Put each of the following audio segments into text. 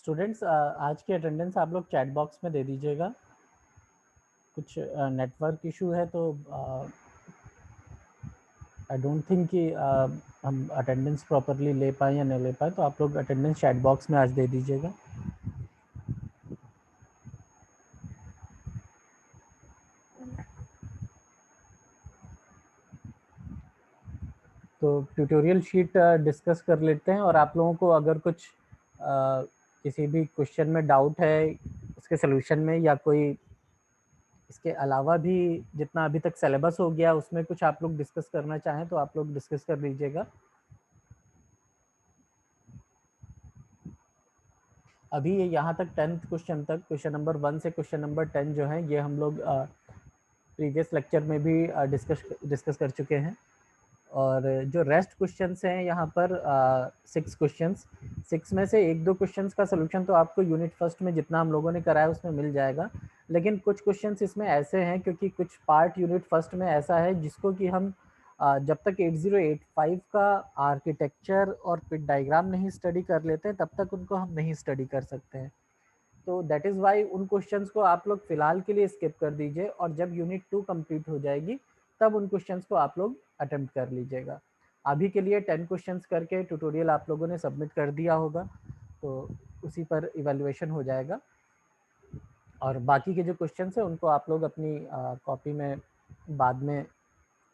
Students आज की attendance आप लोग चैट बॉक्स में दे दीजिएगा। कुछ नेटवर्क इशू है तो आई डोंट थिंक कि हम अटेंडेंस प्रॉपरली ले पाए या नहीं ले पाए, तो आप लोग अटेंडेंस चैट बॉक्स में आज दे दीजिएगा। तो ट्यूटोरियल शीट डिस्कस कर लेते हैं, और आप लोगों को अगर कुछ किसी भी क्वेश्चन में डाउट है उसके सोल्यूशन में, या कोई इसके अलावा भी जितना अभी तक सिलेबस हो गया उसमें कुछ आप लोग डिस्कस करना चाहें तो आप लोग डिस्कस कर लीजिएगा। अभी ये यहाँ तक 10th क्वेश्चन तक, क्वेश्चन नंबर 1 से क्वेश्चन नंबर 10 जो है ये हम लोग प्रीवियस लेक्चर में भी डिस्कस कर चुके हैं। और जो रेस्ट क्वेश्चंस हैं यहाँ पर 6 क्वेश्चंस, 6 में से 1-2 क्वेश्चंस का सोल्यूशन तो आपको यूनिट फर्स्ट में जितना हम लोगों ने कराया उसमें मिल जाएगा, लेकिन कुछ क्वेश्चंस इसमें ऐसे हैं क्योंकि कुछ पार्ट यूनिट फर्स्ट में ऐसा है जिसको कि हम जब तक 8085 का आर्किटेक्चर और पिट डायग्राम नहीं स्टडी कर लेते तब तक उनको हम नहीं स्टडी कर सकते हैं। तो दैट इज़ वाई उन क्वेश्चंस को आप लोग फिलहाल के लिए स्किप कर दीजिए, और जब यूनिट 2 कंप्लीट हो जाएगी तब उन क्वेश्चंस को आप लोग अटेम्प्ट कर लीजिएगा। अभी के लिए 10 क्वेश्चंस करके ट्यूटोरियल आप लोगों ने सबमिट कर दिया होगा, तो उसी पर इवैल्यूएशन हो जाएगा, और बाकी के जो क्वेश्चंस हैं उनको आप लोग अपनी कॉपी में बाद में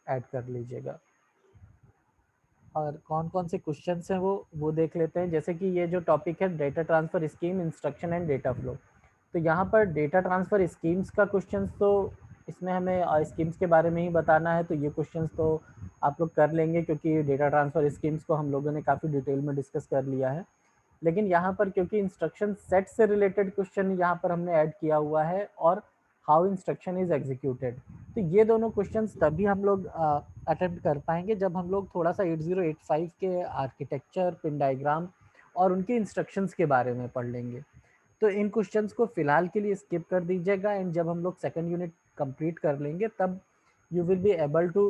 ऐड कर लीजिएगा। और कौन कौन से क्वेश्चंस हैं वो देख लेते हैं। जैसे कि ये जो टॉपिक है data transfer scheme, instruction and data flow, तो यहाँ पर डेटा ट्रांसफ़र स्कीम्स का क्वेश्चंस तो इसमें हमें स्कीम्स के बारे में ही बताना है, तो ये क्वेश्चंस तो आप लोग कर लेंगे क्योंकि डेटा ट्रांसफ़र स्कीम्स को हम लोगों ने काफ़ी डिटेल में डिस्कस कर लिया है। लेकिन यहाँ पर क्योंकि इंस्ट्रक्शन सेट से रिलेटेड क्वेश्चन यहाँ पर हमने ऐड किया हुआ है, और हाउ इंस्ट्रक्शन इज एग्जीक्यूटेड, तो ये दोनों क्वेश्चंस तभी हम लोग अटेम्प्ट कर पाएंगे जब हम लोग थोड़ा सा 8085 के आर्किटेक्चर, पिन डायग्राम और उनके इंस्ट्रक्शंस के बारे में पढ़ लेंगे। तो इन क्वेश्चंस को फिलहाल के लिए स्किप कर दीजिएगा, एंड जब हम लोग सेकंड यूनिट कंप्लीट कर लेंगे तब you will be able to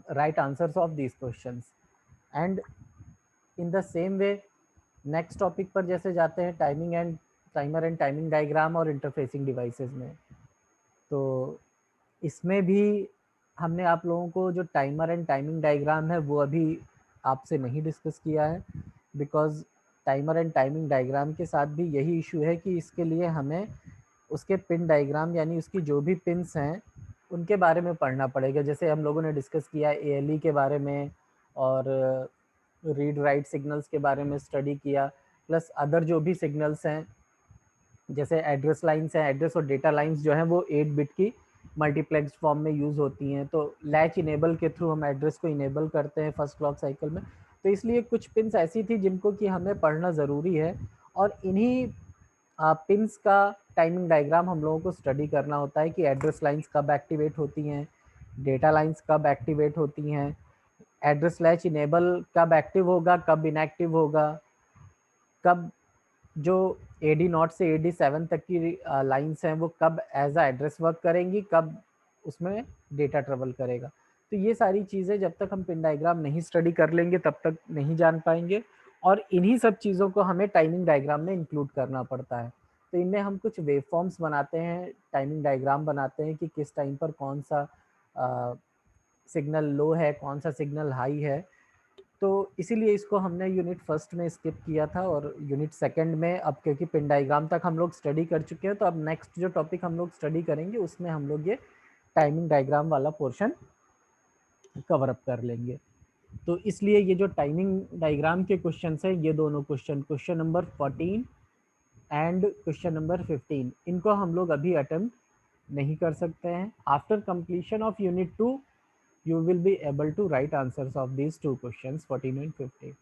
write answers of these questions. And in the same way next topic पर जैसे जाते हैं टाइमर एंड टाइमिंग डायग्राम और इंटरफेसिंग डिवाइसेस में, तो इसमें भी हमने आप लोगों को जो टाइमर एंड टाइमिंग डायग्राम है वो अभी आपसे नहीं डिस्कस किया है, because timer and timing diagram के साथ भी यही इशू है कि इसके लिए हमें उसके पिन डायग्राम यानी उसकी जो भी पिन्स हैं उनके बारे में पढ़ना पड़ेगा। जैसे हम लोगों ने डिस्कस किया ALE के बारे में, और रीड राइट सिग्नल्स के बारे में स्टडी किया, प्लस अदर जो भी सिग्नल्स हैं जैसे एड्रेस लाइन्स हैं, एड्रेस और डेटा लाइन्स जो हैं वो 8 बिट की मल्टीप्लेक्स फॉर्म में यूज़ होती हैं, तो लैच इनेबल के थ्रू हम एड्रेस को इनेबल करते हैं फर्स्ट क्लॉक साइकिल में। तो इसलिए कुछ पिन्स ऐसी थी जिनको कि हमें पढ़ना ज़रूरी है, और इन्हीं पिन्स का टाइमिंग डायग्राम हम लोगों को स्टडी करना होता है कि एड्रेस लाइन्स कब एक्टिवेट होती हैं, डेटा लाइन्स कब एक्टिवेट होती हैं, एड्रेस लैच इनेबल कब एक्टिव होगा, कब इनएक्टिव होगा, कब जो AD0 से AD7 तक की लाइन्स हैं वो कब एज अ एड्रेस वर्क करेंगी, कब उसमें डेटा ट्रेवल करेगा। तो ये सारी चीज़ें जब तक हम पिन डायग्राम नहीं स्टडी कर लेंगे तब तक नहीं जान पाएंगे, और इन्हीं सब चीज़ों को हमें टाइमिंग डायग्राम में इंक्लूड करना पड़ता है। तो इनमें हम कुछ वेव फॉर्म्स बनाते हैं, टाइमिंग डायग्राम बनाते हैं कि किस टाइम पर कौन सा सिग्नल लो है, कौन सा सिग्नल हाई है। तो इसीलिए इसको हमने यूनिट फर्स्ट में स्किप किया था, और यूनिट सेकंड में अब क्योंकि पिन डायग्राम तक हम लोग स्टडी कर चुके हैं, तो अब नेक्स्ट जो टॉपिक हम लोग स्टडी करेंगे उसमें हम लोग ये टाइमिंग डायग्राम वाला पोर्शन कवर अप कर लेंगे। तो इसलिए ये जो टाइमिंग डायग्राम के क्वेश्चंस हैं, ये दोनों question number 14 and question number 15, इनको हम लोग अभी अटेम्प्ट नहीं कर सकते हैं। After completion of unit 2 you will be able to write answers of these two questions 14 and 15।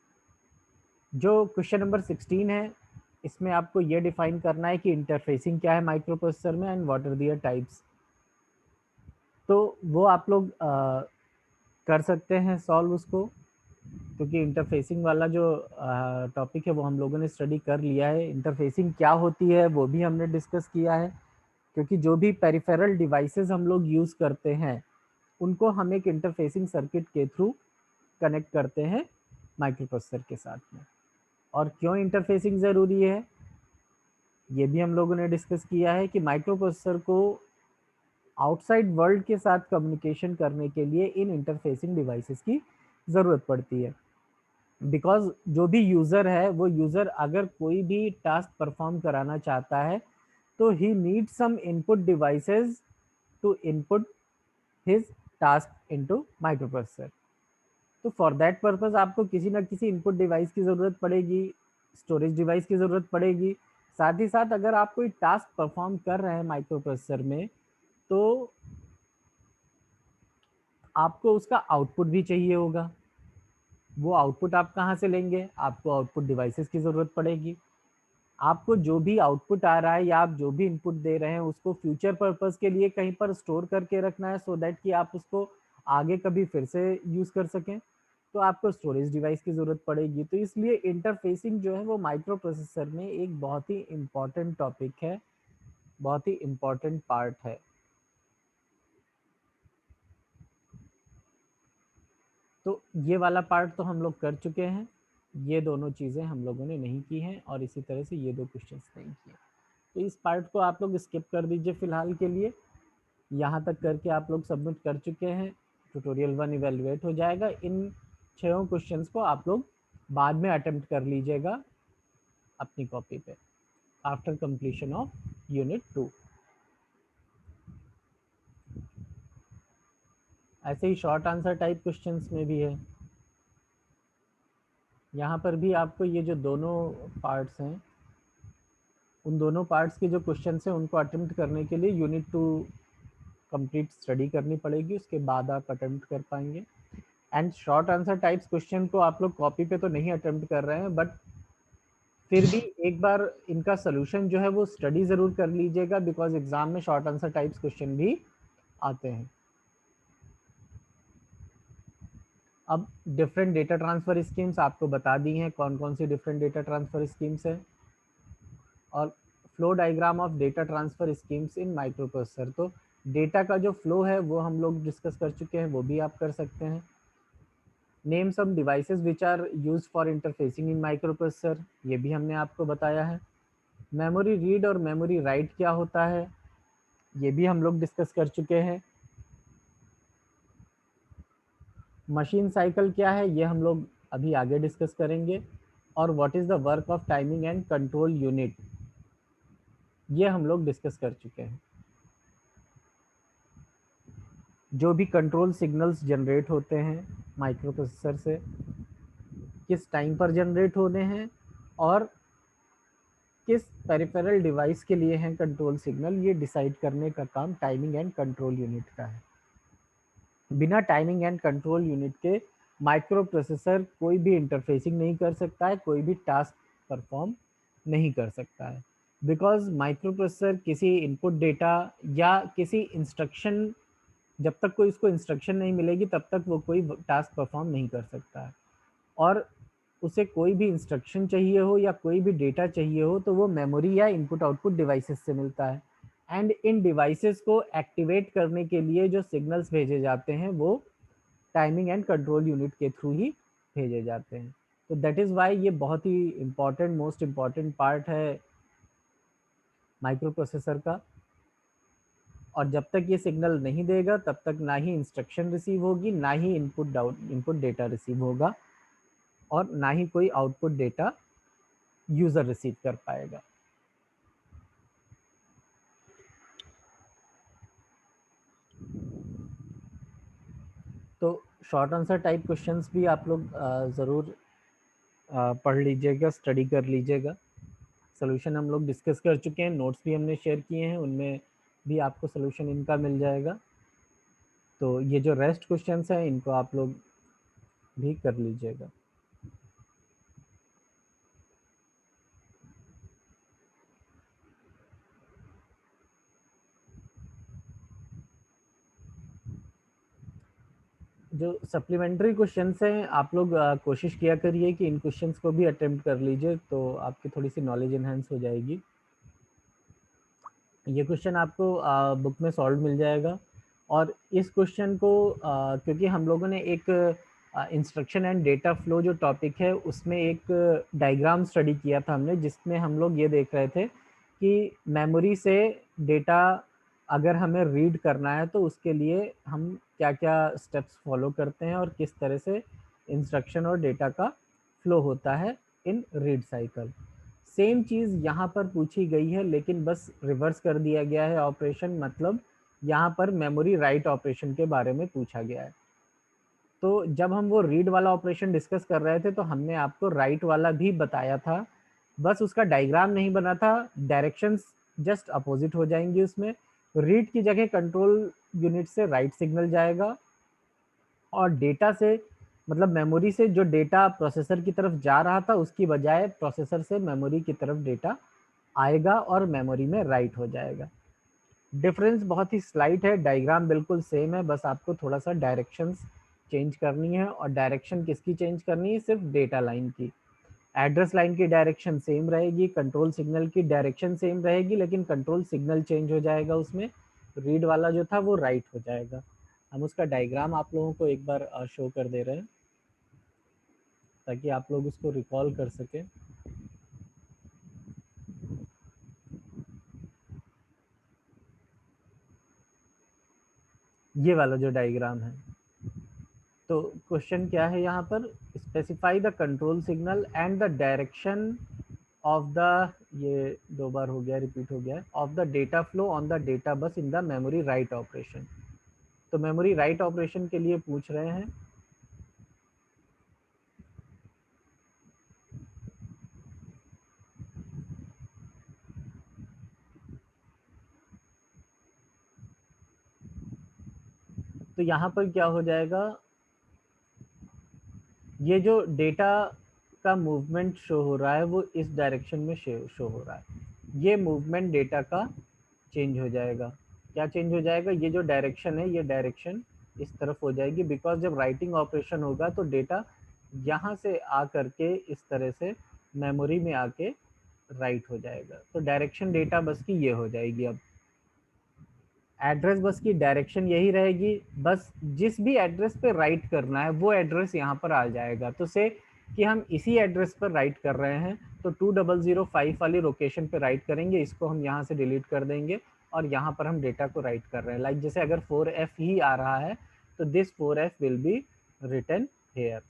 जो क्वेश्चन नंबर 16 है इसमें आपको ये डिफाइन करना है कि इंटरफेसिंग क्या है माइक्रो प्रोसेसर में, and what are their types. तो वो आप लोग कर सकते हैं सॉल्व उसको, क्योंकि इंटरफेसिंग वाला जो टॉपिक है वो हम लोगों ने स्टडी कर लिया है। इंटरफेसिंग क्या होती है वो भी हमने डिस्कस किया है, क्योंकि जो भी पेरिफेरल डिवाइसेस हम लोग यूज़ करते हैं उनको हम एक इंटरफेसिंग सर्किट के थ्रू कनेक्ट करते हैं माइक्रो प्रोसेसर के साथ में। और क्यों इंटरफेसिंग ज़रूरी है, ये भी हम लोगों ने डिस्कस किया है कि माइक्रो प्रोसेसर को आउटसाइड वर्ल्ड के साथ कम्युनिकेशन करने के लिए इन इंटरफेसिंग डिवाइसेस की ज़रूरत पड़ती है। बिकॉज जो भी यूज़र है, वो यूज़र अगर कोई भी टास्क परफॉर्म कराना चाहता है तो ही need some input devices to input his task into microprocessor. तो फॉर दैट पर्पस आपको किसी ना किसी इनपुट डिवाइस की ज़रूरत पड़ेगी, स्टोरेज डिवाइस की ज़रूरत पड़ेगी। साथ ही साथ अगर आप कोई टास्क परफॉर्म कर रहे हैं माइक्रो प्रोसेसर में, तो आपको उसका आउटपुट भी चाहिए होगा। वो आउटपुट आप कहाँ से लेंगे? आपको आउटपुट डिवाइसेस की ज़रूरत पड़ेगी। आपको जो भी आउटपुट आ रहा है या आप जो भी इनपुट दे रहे हैं, उसको फ्यूचर पर्पस के लिए कहीं पर स्टोर करके रखना है, सो दैट कि आप उसको आगे कभी फिर से यूज़ कर सकें। तो आपको स्टोरेज डिवाइस की ज़रूरत पड़ेगी। तो इसलिए इंटरफेसिंग जो है वो माइक्रो प्रोसेसर में एक बहुत ही इम्पॉर्टेंट टॉपिक है, बहुत ही इम्पॉर्टेंट पार्ट है। तो ये वाला पार्ट तो हम लोग कर चुके हैं। ये दोनों चीज़ें हम लोगों ने नहीं की हैं और इसी तरह से ये 2 क्वेश्चंस नहीं किए। तो इस पार्ट को आप लोग स्किप कर दीजिए फ़िलहाल के लिए। यहाँ तक करके आप लोग सबमिट कर चुके हैं, ट्यूटोरियल 1 इवैल्यूएट हो जाएगा। इन 6 क्वेश्चंस को आप लोग बाद में अटेम्प्ट कर लीजिएगा अपनी कॉपी पे आफ्टर कंप्लीशन ऑफ यूनिट 2। ऐसे ही शॉर्ट आंसर टाइप क्वेश्चंस में भी है। यहाँ पर भी आपको ये जो दोनों पार्ट्स हैं, उन दोनों पार्ट्स के जो क्वेश्चंस हैं उनको अटेम्प्ट करने के लिए यूनिट 2 कंप्लीट स्टडी करनी पड़ेगी, उसके बाद आप अटेम्प्ट कर पाएंगे। And short answer types question को आप लोग कॉपी पे तो नहीं अटेम्प्ट कर रहे हैं, बट फिर भी एक बार इनका सोल्यूशन जो है वो स्टडी ज़रूर कर लीजिएगा, बिकॉज एग्जाम में शॉर्ट आंसर टाइप्स क्वेश्चन भी आते हैं। अब डिफरेंट डेटा ट्रांसफ़र स्कीम्स आपको बता दी हैं, कौन कौन सी डिफरेंट डेटा ट्रांसफ़र स्कीम्स हैं, और flow diagram of data transfer schemes in microprocessor. तो डेटा का जो फ्लो है वो हम लोग डिस्कस कर चुके हैं, वो भी आप कर सकते हैं। Name some devices which are use for interfacing in microprocessor, ये भी हमने आपको बताया है। मेमोरी रीड और मेमोरी राइट क्या होता है, ये भी हम लोग डिस्कस कर चुके हैं। मशीन साइकिल क्या है, ये हम लोग अभी आगे डिस्कस करेंगे। और what is the work of timing and control unit, ये हम लोग डिस्कस कर चुके हैं। जो भी कंट्रोल सिग्नल्स जनरेट होते हैं माइक्रो प्रोसेसर से, किस टाइम पर जनरेट होने हैं और किस पेरिफेरल डिवाइस के लिए हैं कंट्रोल सिग्नल, ये डिसाइड करने का काम टाइमिंग एंड कंट्रोल यूनिट का है। बिना टाइमिंग एंड कंट्रोल यूनिट के माइक्रो प्रोसेसर कोई भी इंटरफेसिंग नहीं कर सकता है, कोई भी टास्क परफॉर्म नहीं कर सकता है। बिकॉज माइक्रो प्रोसेसर किसी इनपुट डेटा या किसी इंस्ट्रक्शन, जब तक कोई इसको इंस्ट्रक्शन नहीं मिलेगी तब तक वो कोई टास्क परफॉर्म नहीं कर सकता है। और उसे कोई भी इंस्ट्रक्शन चाहिए हो या कोई भी डेटा चाहिए हो तो वो मेमोरी या इनपुट आउटपुट डिवाइसेस से मिलता है। एंड इन डिवाइसेस को एक्टिवेट करने के लिए जो सिग्नल्स भेजे जाते हैं वो टाइमिंग एंड कंट्रोल यूनिट के थ्रू ही भेजे जाते हैं। तो दैट इज़ वाई ये बहुत ही इम्पॉर्टेंट, मोस्ट इम्पॉर्टेंट पार्ट है माइक्रो प्रोसेसर का। और जब तक ये सिग्नल नहीं देगा तब तक ना ही इंस्ट्रक्शन रिसीव होगी, ना ही इनपुट डेटा रिसीव होगा, और ना ही कोई आउटपुट डेटा यूज़र रिसीव कर पाएगा। तो शॉर्ट आंसर टाइप क्वेश्चंस भी आप लोग ज़रूर पढ़ लीजिएगा, स्टडी कर लीजिएगा। सोल्यूशन हम लोग डिस्कस कर चुके हैं, नोट्स भी हमने शेयर किए हैं, उनमें भी आपको सोल्यूशन इनका मिल जाएगा। तो ये जो रेस्ट क्वेश्चंस हैं इनको आप लोग भी कर लीजिएगा। जो सप्लीमेंट्री क्वेश्चंस हैं आप लोग कोशिश किया करिए कि इन क्वेश्चंस को भी अटेम्प्ट कर लीजिए, तो आपकी थोड़ी सी नॉलेज इन्हेंस हो जाएगी। ये क्वेश्चन आपको बुक में सॉल्व मिल जाएगा। और इस क्वेश्चन को क्योंकि हम लोगों ने एक इंस्ट्रक्शन एंड डेटा फ्लो जो टॉपिक है उसमें एक डायग्राम स्टडी किया था हमने, जिसमें हम लोग ये देख रहे थे कि मेमोरी से डेटा अगर हमें रीड करना है तो उसके लिए हम क्या-क्या स्टेप्स फॉलो करते हैं और किस तरह से इंस्ट्रक्शन और डेटा का फ्लो होता है इन रीड साइकिल। सेम चीज़ यहाँ पर पूछी गई है, लेकिन बस रिवर्स कर दिया गया है ऑपरेशन, मतलब यहाँ पर मेमोरी राइट ऑपरेशन के बारे में पूछा गया है। तो जब हम वो रीड वाला ऑपरेशन डिस्कस कर रहे थे तो हमने आपको राइट वाला भी बताया था, बस उसका डायग्राम नहीं बना था, डायरेक्शंस जस्ट अपोजिट हो जाएंगी उसमें। रीड की जगह कंट्रोल यूनिट से राइट सिग्नल जाएगा और डेटा से, मतलब मेमोरी से जो डेटा प्रोसेसर की तरफ जा रहा था उसकी बजाय प्रोसेसर से मेमोरी की तरफ डेटा आएगा और मेमोरी में राइट हो जाएगा। डिफरेंस बहुत ही स्लाइट है, डायग्राम बिल्कुल सेम है, बस आपको थोड़ा सा डायरेक्शंस चेंज करनी है। और डायरेक्शन किसकी चेंज करनी है? सिर्फ डेटा लाइन की। एड्रेस लाइन की डायरेक्शन सेम रहेगी, कंट्रोल सिग्नल की डायरेक्शन सेम रहेगी, लेकिन कंट्रोल सिग्नल चेंज हो जाएगा उसमें। रीड वाला जो था वो राइट हो जाएगा। हम उसका डायग्राम आप लोगों को एक बार शो कर दे रहे हैं ताकि आप लोग उसको रिकॉल कर सकें। ये वाला जो डायग्राम है, तो क्वेश्चन क्या है यहाँ पर? Specify the control signal and the direction of the, ये दो बार हो गया, रिपीट हो गया, of the data flow on the data bus in the memory write operation. तो मेमोरी राइट ऑपरेशन के लिए पूछ रहे हैं। तो यहाँ पर क्या हो जाएगा, ये जो डेटा का मूवमेंट शो हो रहा है वो इस डायरेक्शन में शो हो रहा है। ये मूवमेंट डेटा का चेंज हो जाएगा। क्या चेंज हो जाएगा? ये जो डायरेक्शन है ये डायरेक्शन इस तरफ हो जाएगी, बिकॉज जब राइटिंग ऑपरेशन होगा तो डेटा यहाँ से आ करके इस तरह से मेमोरी में आके राइट हो जाएगा। तो डायरेक्शन डेटा बस की ये हो जाएगी। अब एड्रेस बस की डायरेक्शन यही रहेगी, बस जिस भी एड्रेस पे राइट करना है वो एड्रेस यहाँ पर आ जाएगा। तो से कि हम इसी एड्रेस पर राइट कर रहे हैं तो 2005 वाली लोकेशन पे राइट करेंगे, इसको हम यहाँ से डिलीट कर देंगे और यहाँ पर हम डेटा को राइट कर रहे हैं। लाइक जैसे अगर 4F ही आ रहा है तो this 4F will be written here.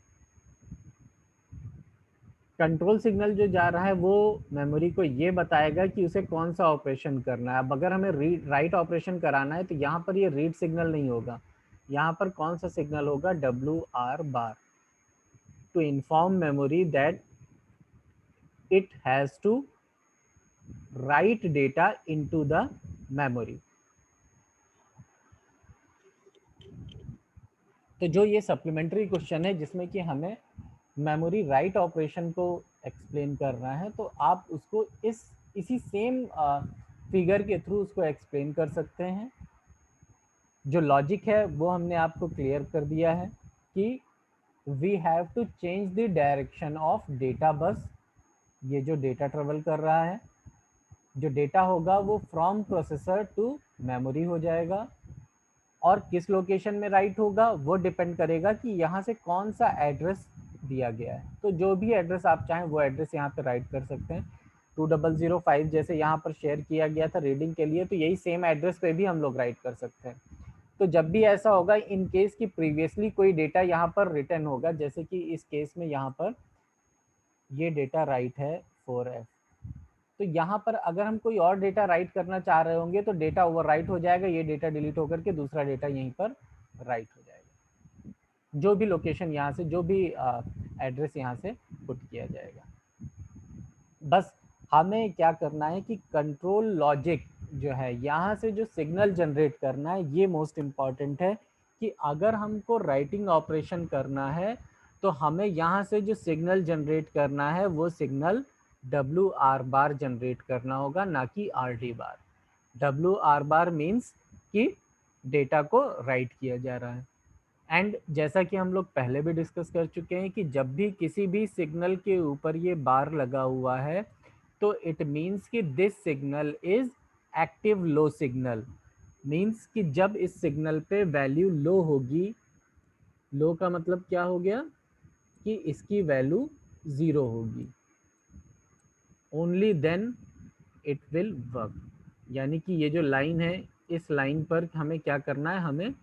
Control signal जो जा रहा है वो मेमोरी को ये बताएगा कि उसे कौन सा ऑपरेशन करना है। अब अगर हमें रीड राइट ऑपरेशन कराना है तो यहाँ पर ये रीड सिग्नल नहीं होगा, यहाँ पर कौन सा सिग्नल होगा? WR bar, to inform memory that it has to write data into the memory. तो जो ये सप्लीमेंट्री क्वेश्चन है जिसमें कि हमें मेमोरी राइट ऑपरेशन को एक्सप्लेन करना है, तो आप उसको इसी सेम फिगर के थ्रू उसको एक्सप्लेन कर सकते हैं। जो लॉजिक है वो हमने आपको क्लियर कर दिया है कि we have to change the direction of data bus. ये जो डेटा ट्रेवल कर रहा है, जो डेटा होगा वो फ्रॉम प्रोसेसर टू मेमोरी हो जाएगा, और किस लोकेशन में राइट होगा वो डिपेंड करेगा कि यहाँ से कौन सा एड्रेस दिया गया है। तो जो भी एड्रेस आप चाहें वो एड्रेस यहाँ पे राइट कर सकते हैं। 2005 जैसे यहाँ पर शेयर किया गया था रीडिंग के लिए, तो यही सेम एड्रेस पे भी हम लोग राइट कर सकते हैं। तो जब भी ऐसा होगा, इन केस कि प्रीवियसली कोई डेटा यहाँ पर रिटर्न होगा, जैसे कि इस केस में यहाँ पर ये डेटा राइट है 4F, तो यहाँ पर अगर हम कोई और डेटा राइट करना चाह रहे होंगे तो डेटा ओवर राइट हो जाएगा, ये डेटा डिलीट होकर के दूसरा डेटा यहीं पर राइट हो जाएगा, जो भी लोकेशन यहाँ से, जो भी एड्रेस यहाँ से पुट किया जाएगा। बस हमें क्या करना है कि कंट्रोल लॉजिक जो है यहाँ से जो सिग्नल जनरेट करना है, ये मोस्ट इम्पॉर्टेंट है कि अगर हमको राइटिंग ऑपरेशन करना है तो हमें यहाँ से जो सिग्नल जनरेट करना है वो सिग्नल WR बार जनरेट करना होगा, ना कि RD बार। WR बार मीन्स कि डेटा को राइट किया जा रहा है। एंड जैसा कि हम लोग पहले भी डिस्कस कर चुके हैं कि जब भी किसी भी सिग्नल के ऊपर ये बार लगा हुआ है तो इट मीन्स कि this signal is active low signal. Means कि जब इस सिग्नल पे वैल्यू लो होगी, लो का मतलब क्या हो गया कि इसकी वैल्यू 0 होगी, only then it will work. यानी कि ये जो लाइन है, इस लाइन पर हमें क्या करना है, हमें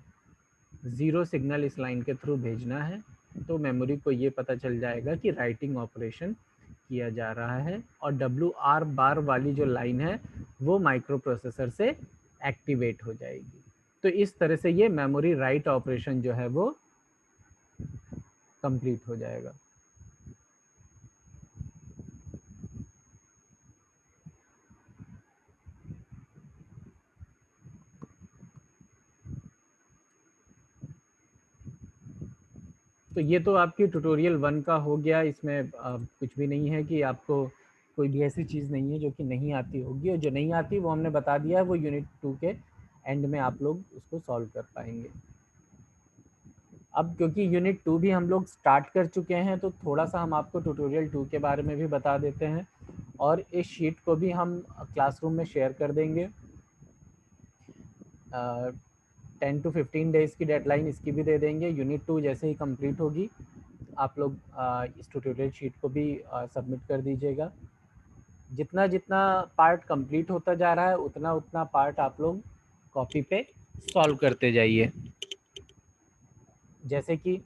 0 सिग्नल इस लाइन के थ्रू भेजना है। तो मेमोरी को ये पता चल जाएगा कि राइटिंग ऑपरेशन किया जा रहा है, और WR बार वाली जो लाइन है वो माइक्रो प्रोसेसर से एक्टिवेट हो जाएगी। तो इस तरह से ये मेमोरी राइट ऑपरेशन जो है वो कंप्लीट हो जाएगा। तो ये तो आपकी ट्यूटोरियल 1 का हो गया। इसमें कुछ भी नहीं है कि आपको कोई भी ऐसी चीज़ नहीं है जो कि नहीं आती होगी, और जो नहीं आती वो हमने बता दिया है, वो यूनिट 2 के एंड में आप लोग उसको सॉल्व कर पाएंगे। अब क्योंकि यूनिट 2 भी हम लोग स्टार्ट कर चुके हैं, तो थोड़ा सा हम आपको ट्यूटोरियल 2 के बारे में भी बता देते हैं, और इस शीट को भी हम क्लासरूम में शेयर कर देंगे। 10 to 15 डेज़ की डेडलाइन इसकी भी दे देंगे। यूनिट 2 जैसे ही कंप्लीट होगी, आप लोग इस ट्यूटोरियल शीट को भी सबमिट कर दीजिएगा। जितना जितना पार्ट कंप्लीट होता जा रहा है, उतना उतना पार्ट आप लोग कॉपी पे सॉल्व करते जाइए। जैसे कि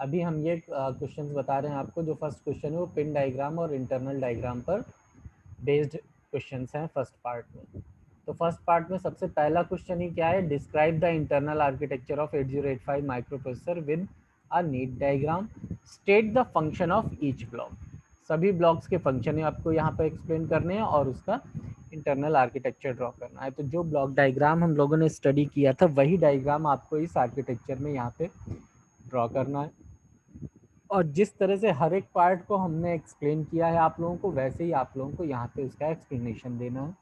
अभी हम ये क्वेश्चंस बता रहे हैं आपको। जो फर्स्ट क्वेश्चन है वो पिन डायग्राम और इंटरनल डायग्राम पर बेस्ड क्वेश्चंस हैं फर्स्ट पार्ट में। तो फर्स्ट पार्ट में सबसे पहला क्वेश्चन ही क्या है, describe the internal architecture of 8085 micro processor with a neat diagram, state the function of each block. सभी ब्लॉक्स के फंक्शन आपको यहाँ पर एक्सप्लेन करने हैं और उसका इंटरनल आर्किटेक्चर ड्रॉ करना है। तो जो ब्लॉक डायग्राम हम लोगों ने स्टडी किया था, वही डायग्राम आपको इस आर्किटेक्चर में यहाँ पे ड्रॉ करना है। और जिस तरह से हर एक पार्ट को हमने एक्सप्लेन किया है आप लोगों को, वैसे ही आप लोगों को यहाँ पे उसका एक्सप्लेनेशन देना है।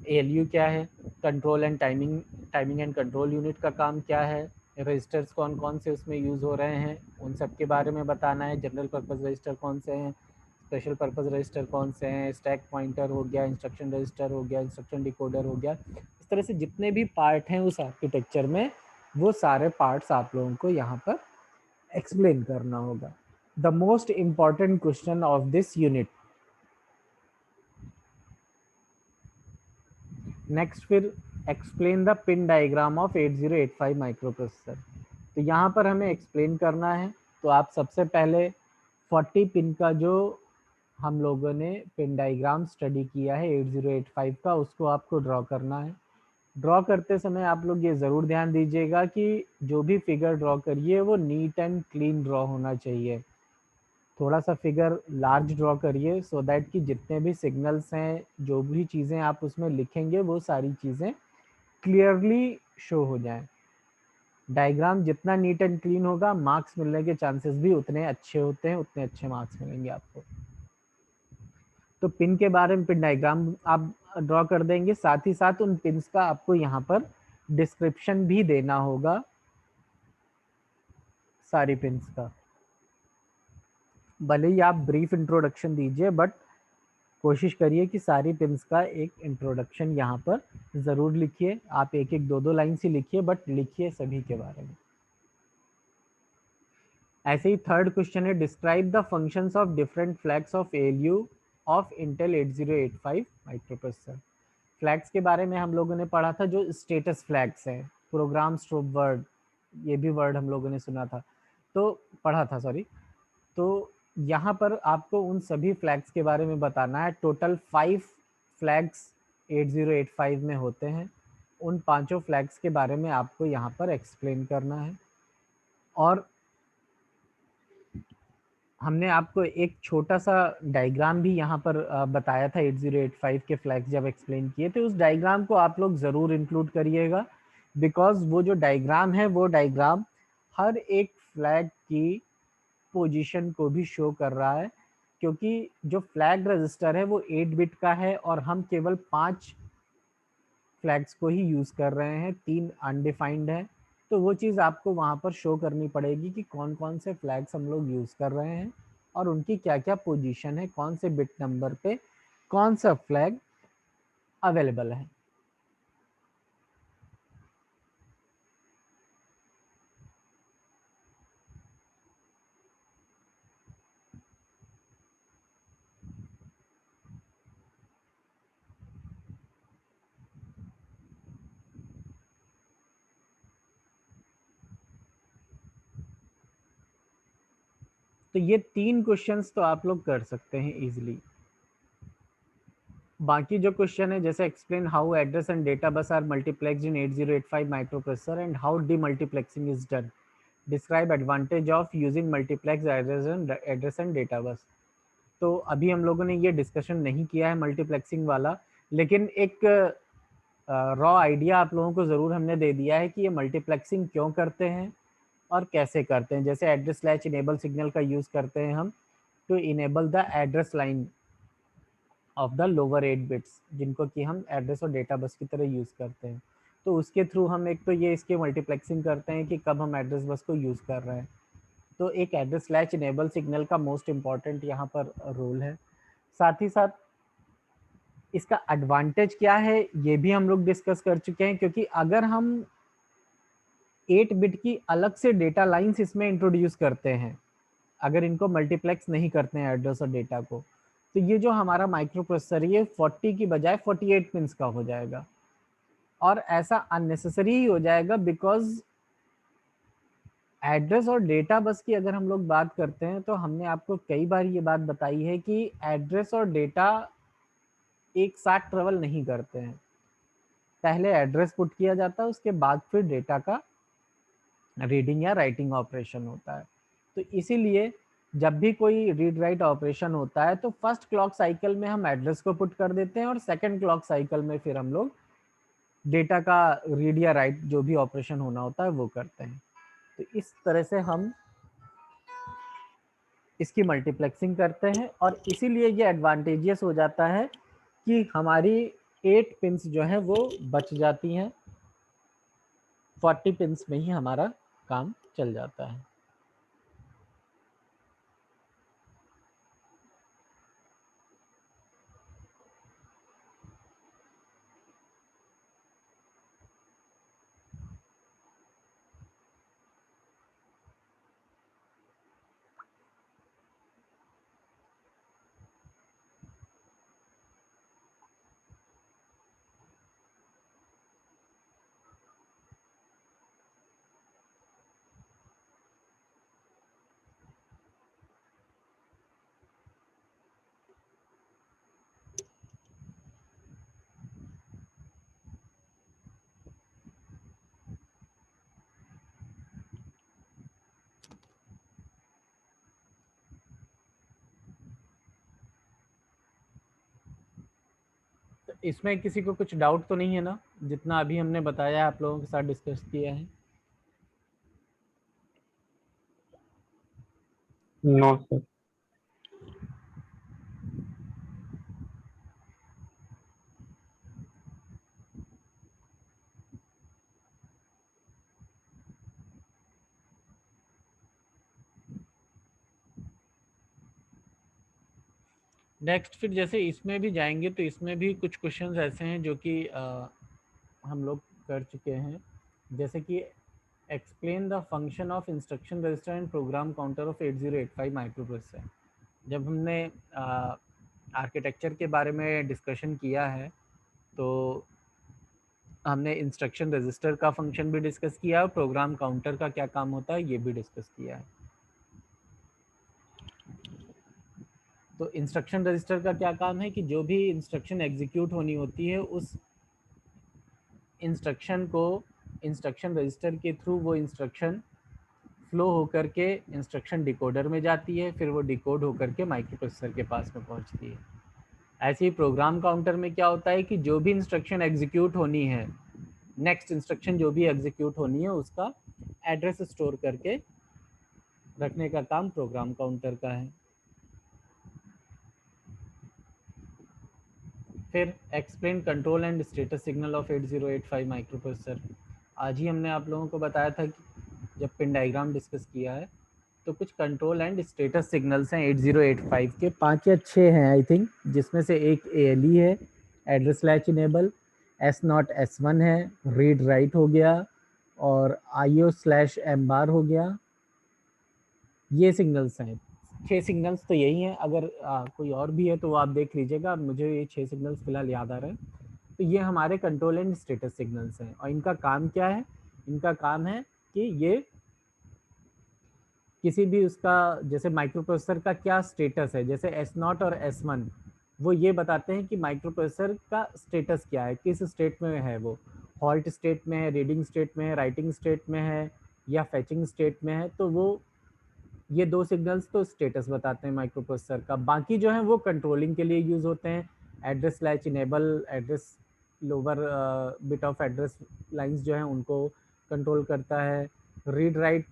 ALU क्या है, control and timing and control unit का काम क्या है, रजिस्टर्स कौन कौन से उसमें यूज़ हो रहे हैं, उन सब के बारे में बताना है। जनरल पर्पज़ रजिस्टर कौन से हैं, स्पेशल पर्पज़ रजिस्टर कौन से हैं, स्टैक पॉइंटर हो गया, इंस्ट्रक्शन रजिस्टर हो गया, इंस्ट्रक्शन डिकोडर हो गया। इस तरह से जितने भी पार्ट हैं उस आर्किटेक्चर में, वो सारे पार्ट्स आप लोगों को यहाँ पर एक्सप्लेन करना होगा। The most important question of this unit. Next फिर explain the pin diagram of 8085 microprocessor. तो यहाँ पर हमें एक्सप्लेन करना है। तो आप सबसे पहले 40 पिन का जो हम लोगों ने पिन डायग्राम स्टडी किया है 8085 का, उसको आपको ड्रॉ करना है। ड्रॉ करते समय आप लोग ये ज़रूर ध्यान दीजिएगा कि जो भी फिगर ड्रॉ करिए वो नीट एंड क्लीन ड्रॉ होना चाहिए। थोड़ा सा फिगर लार्ज ड्रॉ करिए, सो दैट कि जितने भी सिग्नल्स हैं, जो भी चीज़ें आप उसमें लिखेंगे, वो सारी चीज़ें क्लियरली शो हो जाएं। डायग्राम जितना नीट एंड क्लीन होगा, मार्क्स मिलने के चांसेस भी उतने अच्छे होते हैं, उतने अच्छे मार्क्स मिलेंगे आपको। तो पिन के बारे में पिन डायग्राम आप ड्रॉ कर देंगे, साथ ही साथ उन पिन्स का आपको यहाँ पर डिस्क्रिप्शन भी देना होगा, सारी पिन्स का। भले ही आप ब्रीफ इंट्रोडक्शन दीजिए, बट कोशिश करिए कि सारी पिन्स का एक इंट्रोडक्शन यहाँ पर ज़रूर लिखिए। आप एक एक दो दो लाइन से लिखिए, बट लिखिए सभी के बारे में। ऐसे ही थर्ड क्वेश्चन है, describe the functions of different flags of ALU of Intel 8085 micro processor. Flags के बारे में हम लोगों ने पढ़ा था, जो स्टेटस फ्लैग्स हैं, प्रोग्राम स्टॉप वर्ड, ये भी वर्ड हम लोगों ने सुना था, तो पढ़ा था, सॉरी। तो यहाँ पर आपको उन सभी फ्लैग्स के बारे में बताना है। टोटल 5 फ्लैग्स 8085 में होते हैं। उन पांचों फ्लैग्स के बारे में आपको यहाँ पर एक्सप्लेन करना है। और हमने आपको एक छोटा सा डायग्राम भी यहाँ पर बताया था 8085 के फ्लैग्स जब एक्सप्लेन किए थे। उस डायग्राम को आप लोग ज़रूर इंक्लूड करिएगा, बिकॉज वो जो डायग्राम है, वो डायग्राम हर एक फ्लैग की पोजीशन को भी शो कर रहा है। क्योंकि जो फ्लैग रजिस्टर है वो 8 बिट का है, और हम केवल 5 फ्लैग्स को ही यूज़ कर रहे हैं, 3 अनडिफाइंड है। तो वो चीज़ आपको वहाँ पर शो करनी पड़ेगी कि कौन कौन से फ्लैग्स हम लोग यूज़ कर रहे हैं, और उनकी क्या क्या पोजीशन है, कौन से बिट नंबर पे कौन सा फ्लैग अवेलेबल है। तो ये 3 क्वेश्चंस तो आप लोग कर सकते हैं इजीली। बाकी जो क्वेश्चन है जैसे explain how address and data bus are multiplexed in 8085 microprocessor and how demultiplexing is done, describe advantage of using multiplex address and data bus. तो अभी हम लोगों ने ये डिस्कशन नहीं किया है मल्टीप्लेक्सिंग वाला, लेकिन एक रॉ आइडिया आप लोगों को ज़रूर हमने दे दिया है कि ये मल्टीप्लेक्सिंग क्यों करते हैं और कैसे करते हैं। जैसे एड्रेस स्लैश इनेबल सिग्नल का यूज़ करते हैं हम to enable the address line of the lower 8 bits, जिनको कि हम एड्रेस और डेटा बस की तरह यूज़ करते हैं। तो उसके थ्रू हम एक तो ये इसके मल्टीप्लेक्सिंग करते हैं कि कब हम एड्रेस बस को यूज़ कर रहे हैं। तो एक एड्रेस स्लैश इनेबल सिग्नल का मोस्ट इम्पॉर्टेंट यहाँ पर रोल है। साथ ही साथ इसका एडवांटेज क्या है ये भी हम लोग डिस्कस कर चुके हैं, क्योंकि अगर हम 8 बिट की अलग से डेटा लाइंस इसमें इंट्रोड्यूस करते हैं, अगर इनको मल्टीप्लेक्स नहीं करते हैं एड्रेस और डेटा को, तो ये जो हमारा माइक्रो प्रोसेसर ये 40 की बजाय 48 पिंस का हो जाएगा। और ऐसा अननेसेसरी ही हो जाएगा बिकॉज एड्रेस और डेटा बस की अगर हम लोग बात करते हैं तो हमने आपको कई बार ये बात बताई है कि एड्रेस और डेटा एक साथ ट्रेवल नहीं करते हैं। पहले एड्रेस पुट किया जाता है, उसके बाद फिर डेटा का रीडिंग या राइटिंग ऑपरेशन होता है। तो इसीलिए जब भी कोई रीड राइट ऑपरेशन होता है तो फर्स्ट क्लॉक साइकिल में हम एड्रेस को पुट कर देते हैं और सेकंड क्लॉक साइकिल में फिर हम लोग डेटा का रीड या राइट जो भी ऑपरेशन होना होता है वो करते हैं। तो इस तरह से हम इसकी मल्टीप्लेक्सिंग करते हैं और इसीलिए ये एडवांटेजियस हो जाता है कि हमारी 8 पिंस जो है वो बच जाती हैं, 40 पिंस में ही हमारा काम चल जाता है। तो इसमें किसी को कुछ डाउट तो नहीं है ना, जितना अभी हमने बताया आप लोगों के साथ डिस्कस किया है? No sir. नेक्स्ट फिर जैसे इसमें भी जाएंगे तो इसमें भी कुछ क्वेश्चंस ऐसे हैं जो कि हम लोग कर चुके हैं, जैसे कि explain the function of instruction register and program counter of 8085 micro processor. जब हमने आर्किटेक्चर के बारे में डिस्कशन किया है तो हमने इंस्ट्रक्शन रजिस्टर का फंक्शन भी डिस्कस किया और प्रोग्राम काउंटर का क्या काम होता है ये भी डिस्कस किया है। तो इंस्ट्रक्शन रजिस्टर का क्या काम है कि जो भी इंस्ट्रक्शन एग्जीक्यूट होनी होती है उस इंस्ट्रक्शन को इंस्ट्रक्शन रजिस्टर के थ्रू वो इंस्ट्रक्शन फ्लो होकर के इंस्ट्रक्शन डिकोडर में जाती है, फिर वो डिकोड होकर के माइक्रो प्रोसेसर के पास में पहुंचती है। ऐसे ही प्रोग्राम काउंटर में क्या होता है कि जो भी इंस्ट्रक्शन एग्जीक्यूट होनी है, नेक्स्ट इंस्ट्रक्शन जो भी एग्जीक्यूट होनी है उसका एड्रेस स्टोर करके रखने का काम प्रोग्राम काउंटर का है। फिर explain control and status signal of 8085 micro processor. आज ही हमने आप लोगों को बताया था कि जब पिन डायग्राम डिस्कस किया है तो कुछ कंट्रोल एंड स्टेटस सिग्नल्स हैं 8085 के, 5 या 6 हैं आई थिंक, जिसमें से एक ALE है, address latch enable, S0 S1 है, रीड राइट हो गया, और IO/M बार हो गया। ये सिग्नल्स हैं, 6 सिग्नल्स तो यही हैं। अगर कोई और भी है तो वो आप देख लीजिएगा, मुझे ये 6 सिग्नल्स फिलहाल याद आ रहे हैं। तो ये हमारे कंट्रोल एंड स्टेटस सिग्नल्स हैं और इनका काम क्या है? इनका काम है कि ये किसी भी उसका, जैसे माइक्रो प्रोसेसर का क्या स्टेटस है, जैसे S0 और S1, वो ये बताते हैं कि माइक्रो प्रोसेसर का स्टेटस क्या है, किस स्टेट में है, वो हॉल्ट स्टेट में है, रीडिंग स्टेट में है, राइटिंग स्टेट में है, या फैचिंग स्टेट में है। तो वो ये दो सिग्नल्स तो स्टेटस बताते हैं माइक्रो प्रोसेसर का। बाकी जो है वो कंट्रोलिंग के लिए यूज़ होते हैं। Address latch enable, address lower bit of address lines जो हैं उनको कंट्रोल करता है। रीड राइट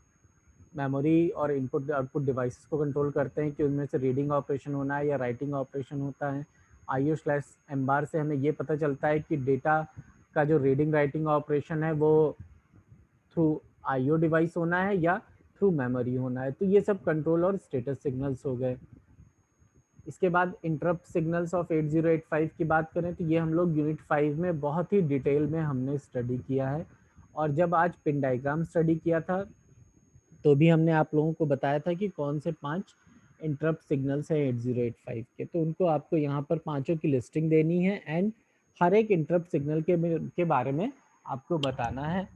मेमोरी और इनपुट आउटपुट डिवाइसेस को कंट्रोल करते हैं कि उनमें से रीडिंग ऑपरेशन होना है या राइटिंग ऑपरेशन होता है। IO स्लैश एम बार से हमें ये पता चलता है कि डेटा का जो रीडिंग राइटिंग ऑपरेशन है वो थ्रू IO डिवाइस होना है या थ्रू मेमोरी होना है। तो ये सब कंट्रोल और स्टेटस सिग्नल्स हो गए। इसके बाद इंटरप्ट सिग्नल्स ऑफ 8085 की बात करें तो ये हम लोग यूनिट 5 में बहुत ही डिटेल में हमने स्टडी किया है। और जब आज पिन डायग्राम स्टडी किया था तो भी हमने आप लोगों को बताया था कि कौन से 5 इंटरप्ट सिग्नल्स हैं 8085 के। तो उनको आपको यहाँ पर पांचों की लिस्टिंग देनी है एंड हर एक इंटरप्ट सिग्नल के बारे में आपको बताना है।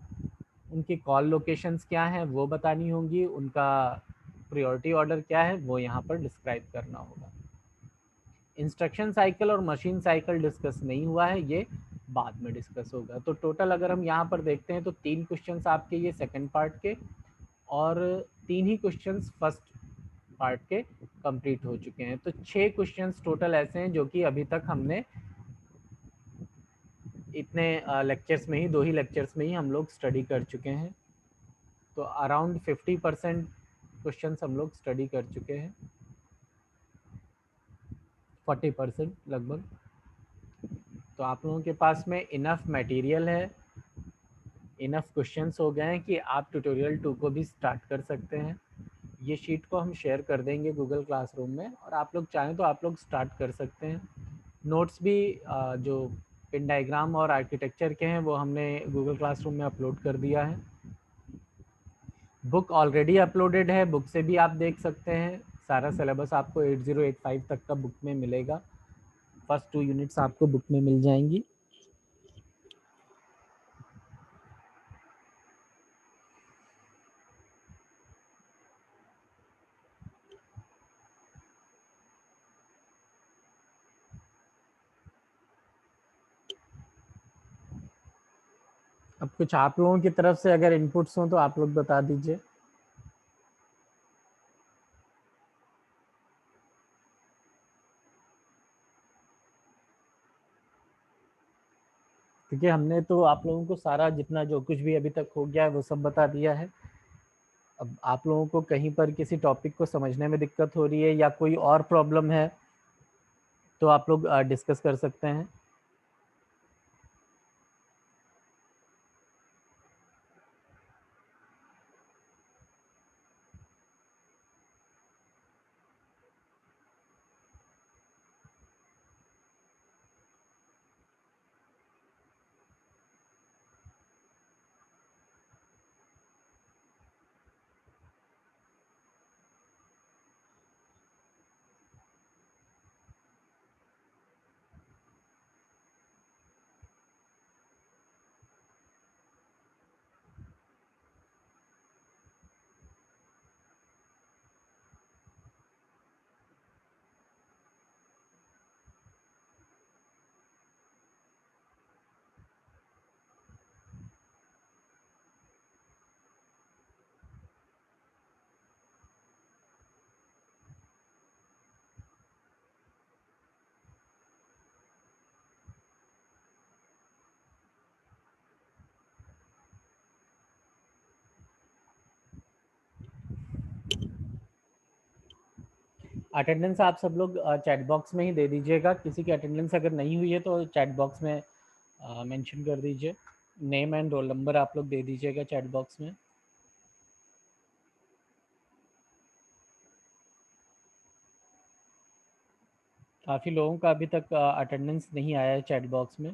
उनकी कॉल लोकेशंस क्या हैं वो बतानी होंगी, उनका प्रायोरिटी ऑर्डर क्या है वो यहाँ पर डिस्क्राइब करना होगा। इंस्ट्रक्शन साइकिल और मशीन साइकिल डिस्कस नहीं हुआ है, ये बाद में डिस्कस होगा। तो टोटल अगर हम यहाँ पर देखते हैं तो 3 क्वेश्चंस आपके ये सेकंड पार्ट के और 3 ही क्वेश्चंस फर्स्ट पार्ट के कंप्लीट हो चुके हैं। तो 6 क्वेश्चंस टोटल ऐसे हैं जो कि अभी तक हमने इतने लेक्चर्स में ही, 2 ही लेक्चर्स में ही हम लोग स्टडी कर चुके हैं। तो अराउंड 50% क्वेश्चंस हम लोग स्टडी कर चुके हैं, 40% लगभग। तो आप लोगों के पास में इनफ मटेरियल है, इनफ क्वेश्चंस हो गए हैं कि आप ट्यूटोरियल 2 को भी स्टार्ट कर सकते हैं। ये शीट को हम शेयर कर देंगे गूगल क्लासरूम में और आप लोग चाहें तो आप लोग स्टार्ट कर सकते हैं। नोट्स भी जो पिन डायग्राम और आर्किटेक्चर के हैं वो हमने गूगल क्लासरूम में अपलोड कर दिया है। बुक ऑलरेडी अपलोडेड है, बुक से भी आप देख सकते हैं। सारा सिलेबस आपको 8085 तक का बुक में मिलेगा। फर्स्ट 2 यूनिट्स आपको बुक में मिल जाएंगी। अब कुछ आप लोगों की तरफ से अगर इनपुट्स हों तो आप लोग बता दीजिए। क्योंकि हमने तो आप लोगों को सारा जितना जो कुछ भी अभी तक हो गया है वो सब बता दिया है। अब आप लोगों को कहीं पर किसी टॉपिक को समझने में दिक्कत हो रही है या कोई और प्रॉब्लम है तो आप लोग डिस्कस कर सकते हैं। अटेंडेंस आप सब लोग चैट बॉक्स में ही दे दीजिएगा। किसी की अटेंडेंस अगर नहीं हुई है तो चैट बॉक्स में मेंशन कर दीजिए। नेम एंड रोल नंबर आप लोग दे दीजिएगा चैट बॉक्स में। काफ़ी लोगों का अभी तक अटेंडेंस नहीं आया है चैट बॉक्स में।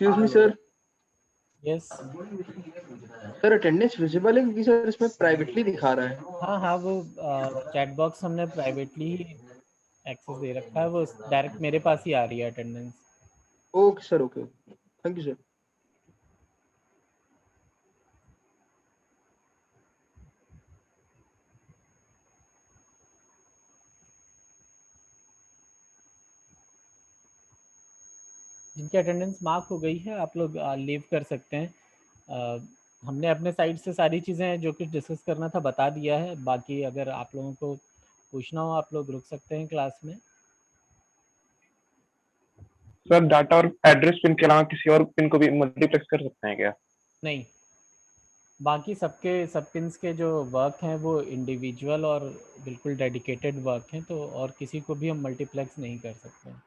Excuse me sir, yes sir attendance visible है क्योंकि सर इसमें प्राइवेटली दिखा रहा है। हाँ वो चैट बॉक्स हमने प्राइवेटली एक्सेस दे रखा है, वो डायरेक्ट मेरे पास ही आ रही है attendance. Okay sir, okay, thank you sir. जिनकी अटेंडेंस मार्क हो गई है आप लोग लीव कर सकते हैं। हमने अपने साइड से सारी चीज़ें जो कुछ डिस्कस करना था बता दिया है, बाकी अगर आप लोगों को पूछना हो आप लोग रुक सकते हैं क्लास में। सर डाटा और एड्रेस पिन के अलावा किसी और पिन को भी मल्टीप्लेक्स कर सकते हैं क्या? नहीं, बाकी सबके सब पिन्स के जो वर्क हैं वो इंडिविजुअल और बिल्कुल डेडिकेटेड वर्क हैं, तो और किसी को भी हम मल्टीप्लेक्स नहीं कर सकते हैं।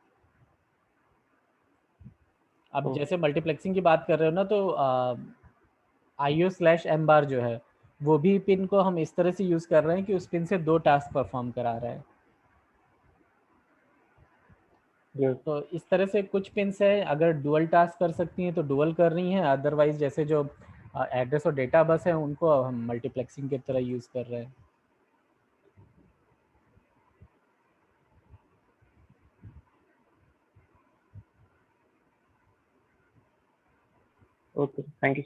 अब जैसे मल्टीप्लेक्सिंग की बात कर रहे हो ना, तो IO/M बार जो है वो भी पिन को हम इस तरह से यूज़ कर रहे हैं कि उस पिन से 2 टास्क परफॉर्म करा रहा है। तो इस तरह से कुछ पिन्स है, अगर डुअल टास्क कर सकती हैं तो डुअल कर रही हैं, अदरवाइज जैसे जो एड्रेस और डेटा बस है उनको हम मल्टीप्लेक्सिंग की तरह यूज़ कर रहे हैं। Okay, thank you.